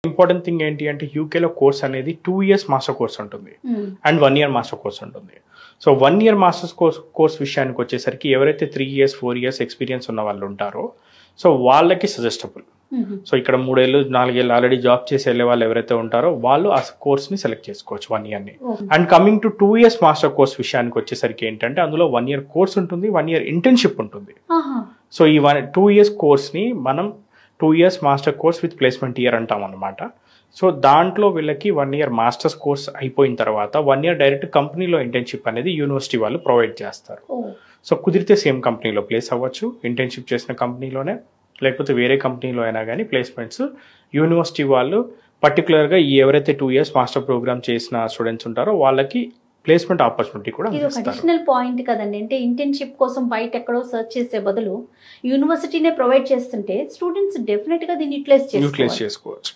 Important thing ఏంటి అంటే యూకేలో కోర్స్ అనేది 2 years మాస్టర్ కోర్స్ ఉంటుంది అండ్ 1 year మాస్టర్ కోర్స్ ఉంటుంది. సో 1 year మాస్టర్స్ కోర్స్ విషయానికి వచ్చేసరికి ఎవరైతే 3 years 4 years ఎక్స్పీరియన్స్ ఉన్న వాళ్ళు ఉంటారో సో వాళ్ళకి సజెస్టబుల్. సో ఇక్కడ 3 ఏళ్ళు 4 ఏళ్ళు ఆల్రెడీ జాబ్ చేసి వెళ్ళే వాళ్ళు ఎవరైతే ఉంటారో వాళ్ళు ఆ కోర్స్ని సెలెక్ట్ చేసుకోవచ్చు 1 year ని. And coming to 2 years master course విషయానికి వచ్చేసరికి ఏంటంటే అందులో 1 year కోర్స్ ఉంటుంది, 1 year ఇంటర్న్షిప్ ఉంటుంది. సో ఈ 2 years కోర్స్ని మనం 2 years master course with placement year అంటాం అనమాట. సో దాంట్లో వీళ్ళకి 1 year మాస్టర్స్ కోర్స్ అయిపోయిన తర్వాత 1 year డైరెక్ట్ కంపెనీలో ఇంటర్న్షిప్ అనేది యూనివర్సిటీ వాళ్ళు ప్రొవైడ్ చేస్తారు. సో కుదిరితే సేమ్ కంపెనీలో ప్లేస్ అవ్వచ్చు, ఇంటర్న్షిప్ చేసిన కంపెనీలోనే, లేకపోతే వేరే కంపెనీలో అయినా కానీ ప్లేస్మెంట్స్ యూనివర్సిటీ వాళ్ళు పర్టికులర్గా ఎవరైతే 2 years మాస్టర్ ప్రోగ్రామ్ చేసిన స్టూడెంట్స్ ఉంటారో వాళ్ళకి ప్లేస్మెంట్ ఆపర్చునిటీ కూడా ఇది ఒక అడిషనల్ పాయింట్ కదండి. అంటే ఇంటర్న్షిప్ కోసం బయట ఎక్కడో సర్చ్ చేసే బదులు యూనివర్సిటీనే ప్రొవైడ్ చేస్తుంటే స్టూడెంట్స్ డెఫినెట్ గా దీన్ని యూటిలైజ్ చేసుకోవచ్చు.